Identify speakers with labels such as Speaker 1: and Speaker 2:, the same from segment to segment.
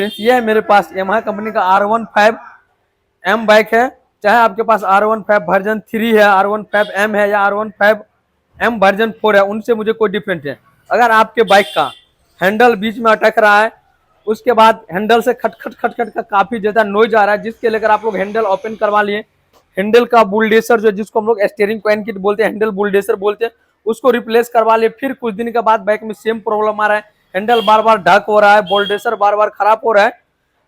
Speaker 1: ये है मेरे पास यामाहा कंपनी का R15M बाइक है। चाहे आपके पास R15 वर्जन 3 है, R15M है या R15M वर्जन 4 है, उनसे मुझे कोई डिफरेंट है। अगर आपके बाइक का हैंडल बीच में अटक रहा है, उसके बाद हैंडल से खटखट खटखट का काफी ज्यादा नॉइज आ रहा है, जिसके लेकर आप लोग हैंडल ओपन करवा लिए, हैंडल का बुलडेसर जो जिसको हम लोग स्टीयरिंग कॉइन किट बोलते हैं, हैंडल बुलडेसर बोलते हैं, उसको रिप्लेस करवा लिए। फिर कुछ दिन के बाद बाइक में सेम प्रॉब्लम आ रहा है, हैंडल बार बार ढक हो रहा है, बुलडेसर बार बार खराब हो रहा है,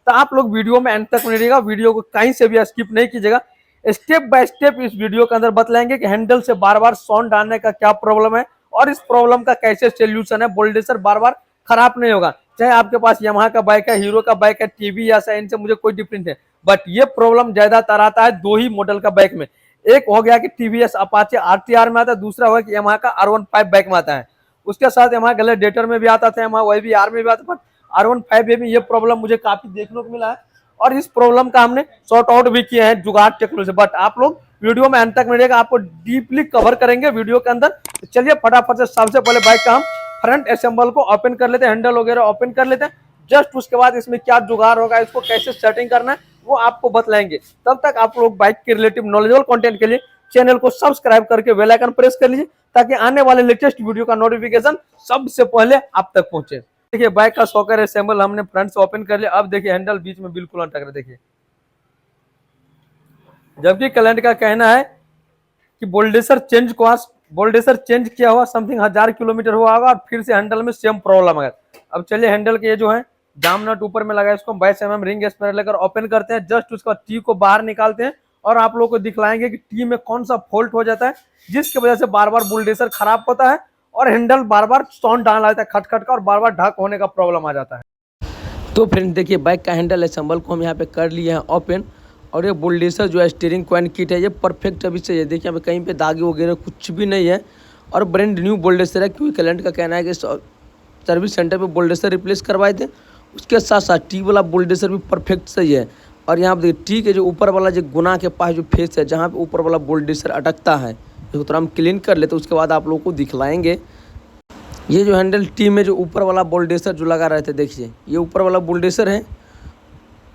Speaker 1: तो आप लोग वीडियो में अंत तक रहिएगा, वीडियो को कहीं से भी स्किप नहीं कीजिएगा। स्टेप बाय स्टेप इस वीडियो के अंदर बतलाएंगे कि हैंडल से बार बार साउंड डालने का क्या प्रॉब्लम है और इस प्रॉब्लम का कैसे सोल्यूशन है, बुलडेसर बार बार खराब नहीं होगा। चाहे आपके पास यामाहा का बाइक है, हीरो का बाइक है, टीवीएस है, इनसे मुझे कोई डिफरेंस है, बट ये प्रॉब्लम ज्यादातर आता है दो ही मॉडल का बाइक में। एक हो गया कि टीवीएस अपाचे आरटीआर में आता है, दूसरा हो गया कि यामाहा का R15 बाइक में आता है। उसके साथ यामाहा ग्लैडिएटर में भी आता था, यामाहा वही भी आर में भी आता, बट R15 में ये प्रॉब्लम मुझे काफी देखने को मिला है और इस प्रॉब्लम का हमने सॉर्ट आउट भी किए हैं जुगाड़ टेक्नोलॉजी से। बट आप लोग वीडियो में अंत तक मिलेगा, आपको डीपली कवर करेंगे वीडियो के अंदर। तो चलिए फटाफट से सबसे पहले बाइक का हम फ्रंट असेंबल को ओपन कर लेते हैं, हैंडल वगैरह ओपन कर लेते हैं। जस्ट उसके बाद इसमें क्या जुगाड़ होगा, इसको कैसे सेटिंग करना है, वो आपको बतलाएंगे। तब तक आप लोग बाइक के रिलेटिव नॉलेजेबल कंटेंट के लिए चैनल को सब्सक्राइब करके बेल आइकन प्रेस कर लीजिए, ताकि आने वाले लेटेस्ट वीडियो का नोटिफिकेशन सबसे पहले आप तक पहुंचे। देखिए बाइक का सॉकर असेंबल हमने फ्रंट से ओपन कर लिया। अब देखिए हैंडल बीच में बिल्कुल अटक रहा है, देखिए। जबकि क्लाइंट का कहना है कि बोल्डेसर चेंज किया हुआ समथिंग 1000 किलोमीटर हुआ होगा और फिर से हैंडल में सेम प्रॉब्लम है। अब चलिए हैंडल के ये जो है जाम नट ऊपर में लगा है, इसको 22 mm रिंग स्पेनर लेकर ओपन करते हैं। जस्ट उसका टी को बाहर निकालते हैं और आप लोगों को दिखलाएंगे कि टी में कौन सा फॉल्ट हो जाता है, जिसकी वजह से बार बार बुलडेसर खराब होता है और हैंडल बार बार साउंड डाल आता है खटखट का और बार बार ढक होने का प्रॉब्लम आ जाता है। तो फ्रेंड देखिए बाइक का हैंडल असेंबल को हम यहाँ पे कर लिए हैं ओपन, और ये बुलडेसर जो है स्टीयरिंग कॉइन किट है, ये परफेक्ट अभी से। देखिए यहाँ पे कहीं पे दागे वगैरह कुछ भी नहीं है और ब्रांड न्यू बुलडेसर है, क्योंकि क्लाइंट का कहना है कि सर्विस सेंटर पे बुलडेसर रिप्लेस करवाए थे। उसके साथ साथ टी वाला बुलडेसर भी परफेक्ट सही है। और यहाँ पे देखिए टी के जो ऊपर वाला जो गुना के पास जो फेस है, जहाँ पे ऊपर वाला बुलडेसर अटकता है, इसको थोड़ा हम क्लीन कर लेते, उसके बाद आप लोगों को दिखलाएंगे। ये जो हैंडल टी में जो ऊपर वाला बुलडेसर जो लगा रहे थे, देखिए ये ऊपर वाला बुलडेसर है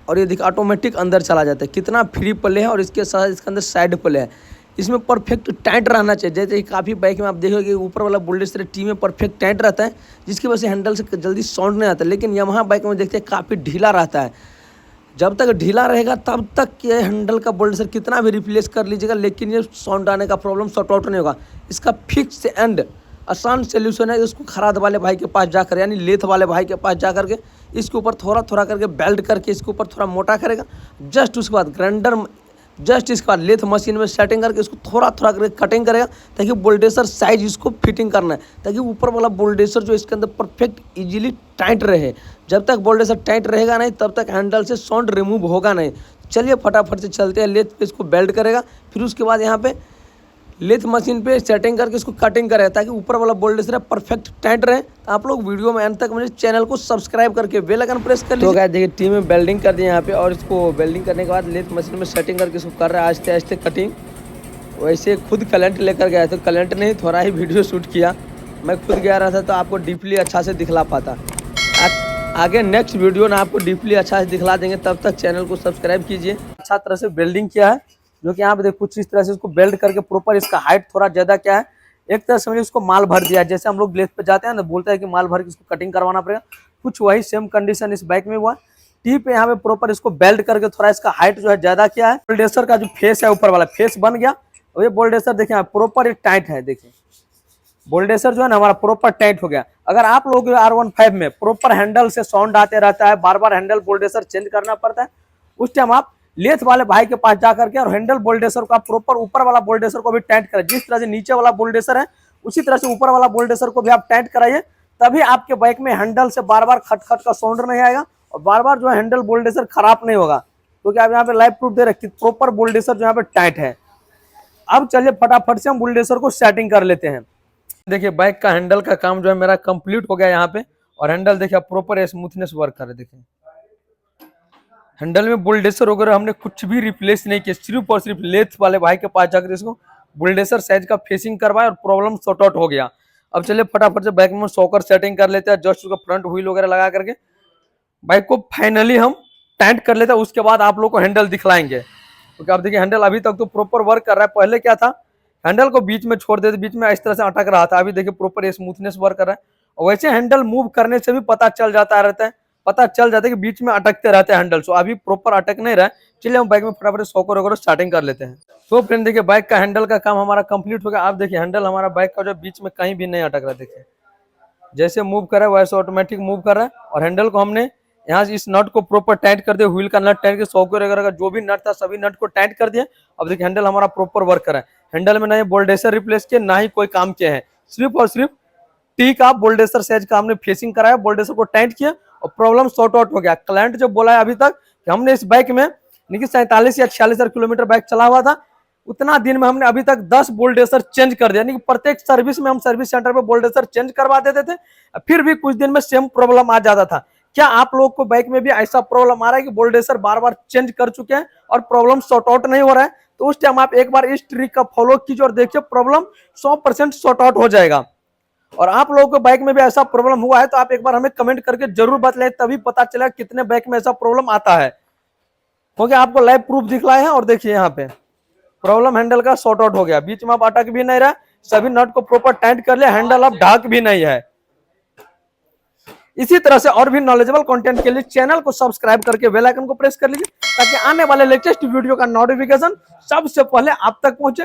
Speaker 1: और ये देखिए ऑटोमेटिक अंदर चला जाता है। कितना फ्री प्ले है और इसके साथ इसके अंदर साइड प्ले है। इसमें परफेक्ट टाइट रहना चाहिए। जैसे काफ़ी बाइक में आप देखोगे ऊपर वाला बुलडेसर टी में परफेक्ट टाइट रहता है, जिसकी वजह से हैंडल से जल्दी साउंड नहीं आता। लेकिन यामाहा बाइक में देखते हैं काफ़ी ढीला रहता है। जब तक ढीला रहेगा तब तक ये हैंडल का बुलडेसर कितना भी रिप्लेस कर लीजिएगा, लेकिन ये साउंड आने का प्रॉब्लम सॉर्ट आउट नहीं होगा। इसका फिक्स एंड आसान सोल्यूशन है, इसको खराद वाले भाई के पास जाकर, यानी लेथ वाले भाई के पास जा करके इसके ऊपर थोड़ा थोड़ा करके बेल्ट करके इसके ऊपर थोड़ा मोटा करेगा। जस्ट उसके बाद ग्राइंडर, जस्ट इसके बाद लेथ मशीन में सेटिंग करके इसको थोड़ा थोड़ा करके कटिंग करेगा, ताकि बुलडेसर साइज इसको फिटिंग करना है, ताकि ऊपर वाला बुलडेसर जो इसके अंदर परफेक्ट इजीली टाइट रहे। जब तक बुलडेसर टाइट रहेगा नहीं, तब तक हैंडल से साउंड रिमूव होगा नहीं। चलिए फटाफट से चलते हैं, लेथ पे इसको बेल्ट करेगा, फिर उसके बाद यहाँ पे लेथ मशीन पे सेटिंग करके इसको कटिंग करें, ताकि ऊपर वाला बुलडेसर परफेक्ट टाइट रहे। तो आप लोग वीडियो में अंत तक मुझे चैनल को सब्सक्राइब करके बेल आइकन प्रेस कर लीजिए। तो गाइस देखिए टीम में वेल्डिंग कर दिया यहाँ पे, और इसको वेल्डिंग करने के बाद लेथ मशीन में सेटिंग करके इसको कर रहा है आहिस्ते आहिस्ते कटिंग। वैसे खुद क्लाइंट लेकर गया, तो क्लाइंट ने थोड़ा ही वीडियो शूट किया, मैं खुद गया रहा था तो आपको डीपली अच्छा से दिखला पाता। आगे नेक्स्ट वीडियो ना आपको डीपली अच्छा से दिखला देंगे, तब तक चैनल को सब्सक्राइब कीजिए। अच्छा तरह से वेल्डिंग किया है, जो कि यहाँ पे देखो कुछ इस तरह से इसको बेल्ट करके प्रॉपर, इसका हाइट थोड़ा ज्यादा क्या है, एक तरह से इसको माल भर दिया है। जैसे हम लोग लेथ पे जाते हैं ना, बोलते हैं कि माल भर के इसको कटिंग करवाना पड़ेगा, कुछ वही सेम कंडीशन इस बाइक में हुआ। टी पे यहाँ पे प्रॉपर इसको बेल्ट करके थोड़ा इसका हाइट जो है ज्यादा किया है। बुलडेसर का जो फेस है ऊपर वाला फेस बन गया, और ये बुलडेसर देखिए प्रॉपर टाइट है। देखिए बुलडेसर जो है ना हमारा प्रॉपर टाइट हो गया। अगर आप लोग R15 में प्रॉपर हैंडल से साउंड आते रहता है, बार बार हैंडल बुलडेसर चेंज करना पड़ता है, उस टाइम आप लेथ वाले भाई के पास जाकर के और हैंडल बुलडेसर का प्रॉपर ऊपर वाला बुलडेसर को भी टाइट करें। जिस तरह से नीचे वाला बुलडेसर है, उसी तरह से ऊपर वाला बुलडेसर को भी आप टाइट कराइए, तभी आपके बाइक में हैंडल से बार बार खटखट का साउंड नहीं आएगा और बार बार जो है हैंडल बुलडेसर खराब नहीं होगा। क्योंकि आप यहाँ पे लाइव प्रूफ दे रखिए, प्रॉपर बुलडेसर जो यहाँ पे टाइट है। अब चलिए फटाफट से हम बुलडेसर को सेटिंग कर लेते हैं। देखिए बाइक का हैंडल का काम जो है मेरा कंप्लीट हो गया यहाँ पे, और हैंडल देखिए प्रॉपर स्मूथनेस वर्क कर रहे। देखिए हैंडल में बुलडेसर वगैरह हमने कुछ भी रिप्लेस नहीं किया, सिर्फ और सिर्फ लेथ वाले भाई के पास जाकर इसको बुलडेसर साइज का फेसिंग करवाया और प्रॉब्लम सॉर्ट आउट हो गया। अब चलिए फटाफट से बैक में सॉकर सेटिंग कर लेते हैं। जस्ट उसका फ्रंट व्हील वगैरह लगा करके बाइक को फाइनली हम टाइट कर लेते हैं, उसके बाद आप लोग को हैंडल दिखलाएंगे। क्योंकि आप देखिए हैंडल अभी तक तो प्रॉपर वर्क कर रहा है। पहले क्या था, हैंडल को बीच में छोड़ देते, बीच में इस तरह से अटक रहा था। अभी देखिए प्रॉपर स्मूथनेस वर्क कर रहा है। और वैसे हैंडल मूव करने से भी पता चल जाता है कि बीच में अटकते रहते हैं हैंडल। सो अभी प्रॉपर अटक नहीं रहा है। चलिए हम बाइक में फटाफट सॉकर वगैरह स्टार्टिंग कर लेते हैं। तो फ्रेंड देखिए बाइक का हैंडल का काम हमारा कंप्लीट हो गया। आप देखिए हैंडल हमारा बाइक का जो बीच में कहीं भी नहीं अटक रहा है। देखिए जैसे मूव कर रहा है वैसे ऑटोमेटिक मूव कर रहा है। और हैंडल को हमने यहाँ से इस नट को प्रॉपर टाइट कर दिया, व्हील का नट टाइट के सॉकर वगैरह का जो भी नट था सभी नट को टाइट कर दिया। अब देखिए हैंडल हमारा प्रॉपर वर्क कर रहा है। हैंडल में ना ही बोल्डेसर रिप्लेस किया, ना ही कोई काम किया है। सिर्फ और सिर्फ टी का बोल्डेसर साइज का हमने फेसिंग कराया, बोल्डेसर को टाइट किया और प्रॉब्लम सॉर्ट आउट हो गया। क्लाइंट जो बोला है अभी तक कि हमने इस बाइक में 47 या 46 किलोमीटर बाइक चला हुआ था, उतना दिन में हमने अभी तक 10 बोल्डेसर चेंज कर दिया। यानी कि प्रत्येक सर्विस में हम सर्विस सेंटर पे बोल्डेसर चेंज करवा देते थे, फिर भी कुछ दिन में सेम प्रॉब्लम आ जाता था। क्या आप लोग को बाइक में भी ऐसा प्रॉब्लम आ रहा है कि बोल्डेसर बार बार चेंज कर चुके हैं और प्रॉब्लम सॉर्ट आउट नहीं हो रहा है? तो उस टाइम आप एक बार इस ट्रिक का फॉलो कीजिए और देखिए प्रॉब्लम 100% सॉर्ट आउट हो जाएगा। और आप लोगों को बाइक में भी ऐसा प्रॉब्लम हुआ है तो आप एक बार हमें कमेंट करके जरूर बतलाएं, तभी पता चलेगा कितने बाइक में ऐसा प्रॉब्लम आता है। क्योंकि आपको लाइव प्रूफ दिखलाए हैं। और देखिए यहाँ पे प्रॉब्लम हैंडल का सॉर्ट आउट हो गया, बीच में आप अटक भी नहीं रहा, सभी नट को प्रॉपर टाइट कर लिया, हैंडल अब ढाक भी नहीं है। इसी तरह से और भी नॉलेजेबल कंटेंट के लिए चैनल को सब्सक्राइब करके बेल आइकन को प्रेस कर लीजिए, ताकि आने वाले लेटेस्ट वीडियो का नोटिफिकेशन सबसे पहले आप तक पहुंचे।